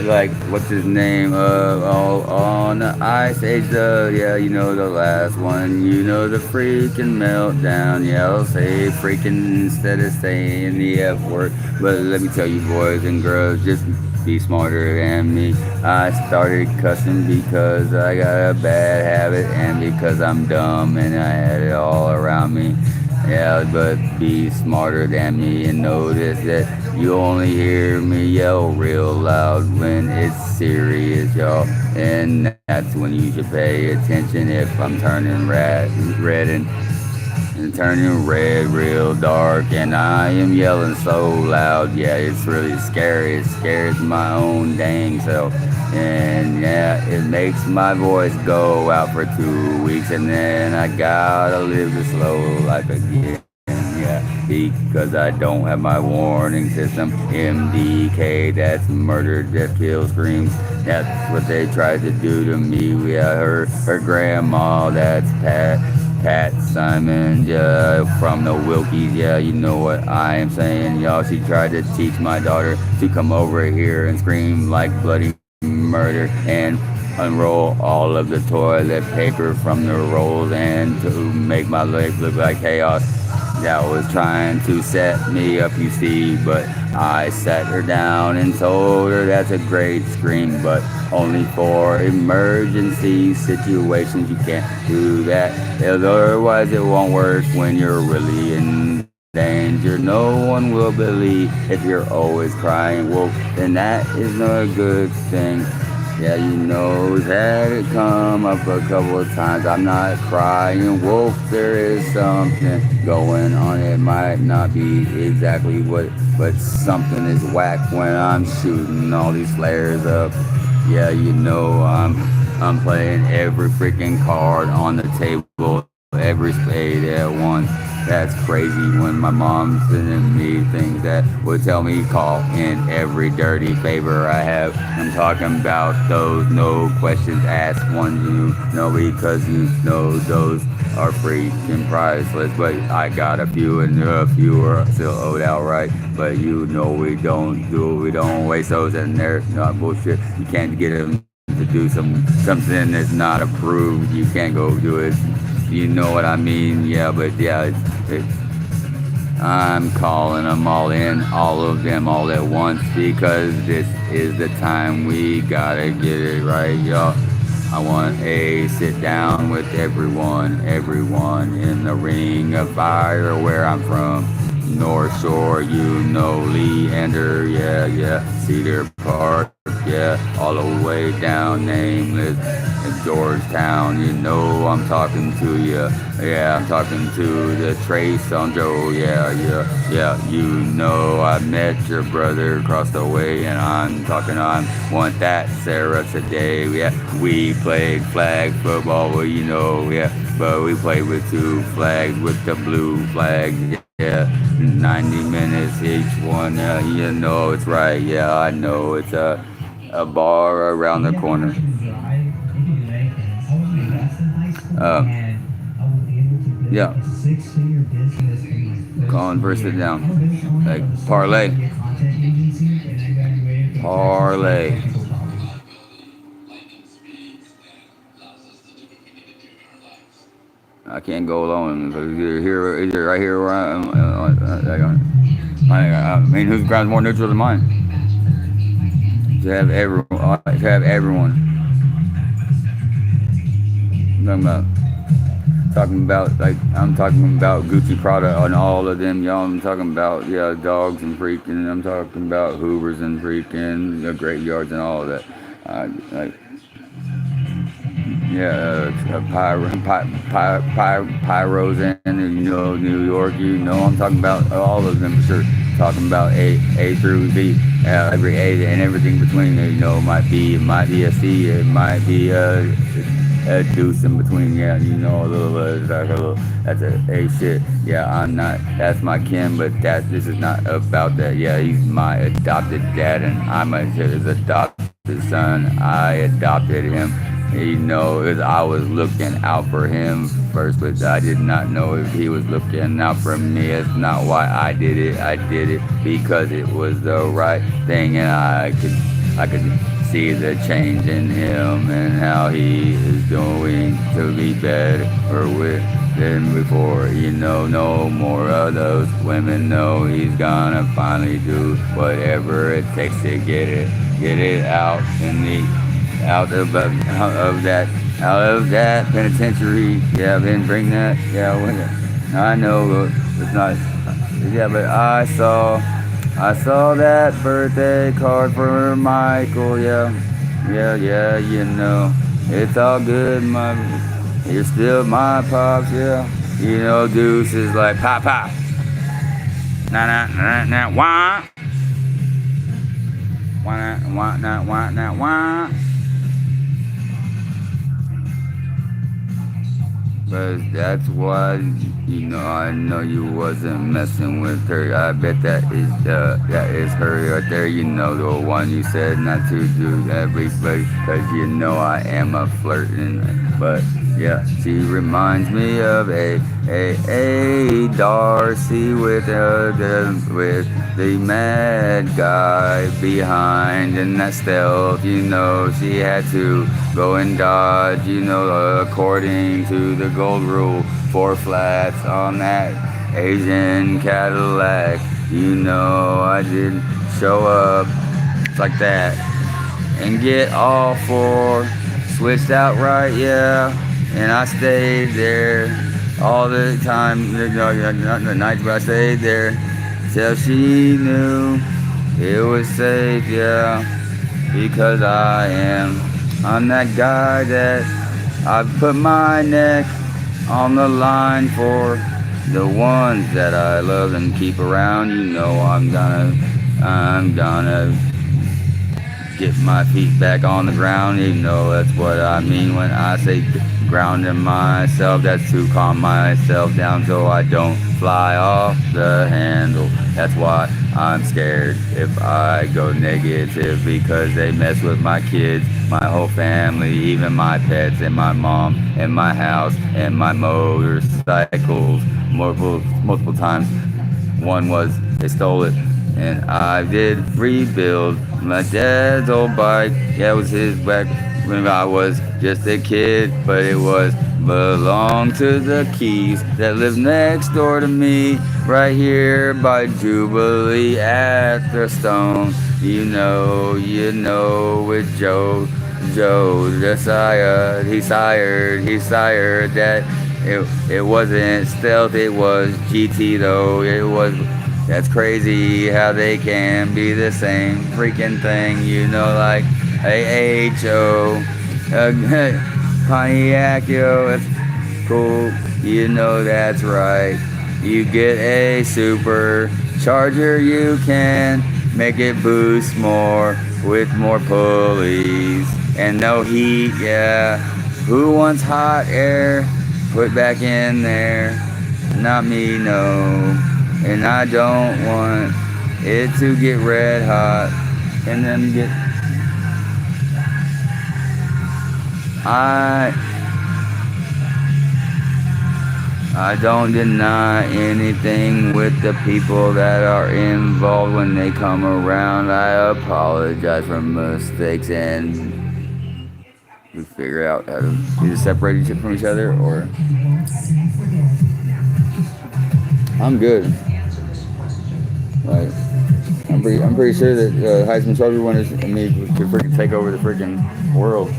like what's his name? All on the ice age. Yeah, you know the last one. You know the freaking meltdown. Yeah, I'll say freaking instead of saying the F word. But let me tell you, boys and girls, just be smarter than me. I started cussing because I got a bad habit and because I'm dumb and I had it all around me. Yeah, but be smarter than me and notice that you only hear me yell real loud when it's serious, y'all. And that's when you should pay attention if I'm turning red and turning red real dark. And I am yelling so loud, yeah, it's really scary. It scares my own dang self. And yeah, it makes my voice go out for 2 weeks, and then I gotta live the slow life again. Yeah, because I don't have my warning system. MDK, that's murder, death, kill, screams. That's what they tried to do to me. Yeah, her grandma, that's Pat Simon, yeah, from the Wilkies, yeah, you know what I am saying, y'all. She tried to teach my daughter to come over here and scream like bloody murder and unroll all of the toilet paper from the rolls and to make my life look like chaos. That was trying to set me up, you see, but I sat her down and told her that's a great scream, but only for emergency situations. You can't do that, otherwise it won't work when you're really in danger. No one will believe if you're always crying wolf, then that is not a good thing. Yeah, you know that it come up a couple of times. I'm not crying wolf, there is something going on. It might not be exactly what, but something is whack when I'm shooting all these flares up. Yeah, you know I'm playing every freaking card on the table, every spade at once. That's crazy when my mom's sending me things that would tell me call in every dirty favor I have. I'm talking about those no questions asked ones, you know, because you know those are freaking priceless. But I got a few and a few are still owed outright. But you know we don't waste those, and they're not bullshit. You can't get them to do something that's not approved. You can't go do it. You know what I mean? Yeah, but yeah, I'm calling them all in, all of them all at once, because this is the time we gotta get it right, y'all. I want a sit down with everyone in the ring of fire where I'm from. North Shore, you know, Leander, yeah, Cedar Park, yeah, all the way down Nameless, in Georgetown, you know I'm talking to you, yeah, I'm talking to the Trace on Joe, yeah, you know I met your brother across the way, and I want that Sarah today, yeah, we played flag football, well, you know, yeah, but we played with two flags, with the blue flag, yeah, 90 minutes each one. You know it's right. Yeah, I know it's a bar around the corner. Uh, yeah, converse it down. Like parlay. I can't go alone because either right here where I mean, whose ground's more neutral than mine? To have everyone. I'm talking about like I'm talking about Gucci Prada on all of them, y'all. I'm talking about yeah, dogs and freaking. I'm talking about Hoovers and freaking graveyards and all of that. Like yeah, pyros in you know New York. You know I'm talking about all of them for sure. Talking about A through Z, every A and everything between. You know, it might be a C, it might be a deuce in between. Yeah, you know a little like a little. That's a shit. Yeah, I'm not. That's my kin, but this is not about that. Yeah, he's my adopted dad, and I'm his adopted son. I adopted him. You know, I was looking out for him first, but I did not know if he was looking out for me. That's not why I did it. I did it because it was the right thing, and I could I could see the change in him and how he is going to be better with than before. No more of those women. No, he's gonna finally do whatever it takes to get it out in the out of that penitentiary. Yeah, then bring that. Yeah, I know it's not. Yeah, but I saw that birthday card for Michael. Yeah, yeah. It's all good, you're still my pops. Yeah, Deuce is like pop pop. Nah nah nah nah wah. Wah wah nah wah nah wah. But that's why, I know you wasn't messing with her. I bet that is her right there. The one you said not to do everybody, cause I am a flirting. But yeah, she reminds me of a Darcy with the mad guy behind in that stealth. She had to go and dodge. According to the gold rule, 4 flats on that Asian Cadillac. I didn't show up like that and get all 4 switched out right, yeah. And I stayed there all the time, not the nights, but I stayed there till she knew it was safe, yeah. Because I'm that guy that I put my neck on the line for the ones that I love and keep around. I'm gonna get my feet back on the ground. That's what I mean when I say grounding myself. That's to calm myself down so I don't fly off the handle. That's why I'm scared if I go negative, because they mess with my kids, my whole family, even my pets, and my mom, and my house, and my motorcycles multiple times. One was they stole it, and I did rebuild my dad's old bike. Yeah, it was his back when I was just a kid, but it belonged to the Keys that lived next door to me, right here by Jubilee at the Stone. With Joe, the sire, he sired that. It wasn't stealth, it was GT though. That's crazy how they can be the same freaking thing, like AHO, Pontiac, that's cool, that's right. You get a super charger, you can make it boost more with more pulleys and no heat, yeah. Who wants hot air? Put back in there. Not me, no. And I don't want it to get red hot and then get... I don't deny anything with the people that are involved when they come around. I apologize for mistakes and we figure out how to either separate each other from each other or... I'm good. Like, I'm pretty sure that Heisman Trophy winners and me could freaking take over the freaking world.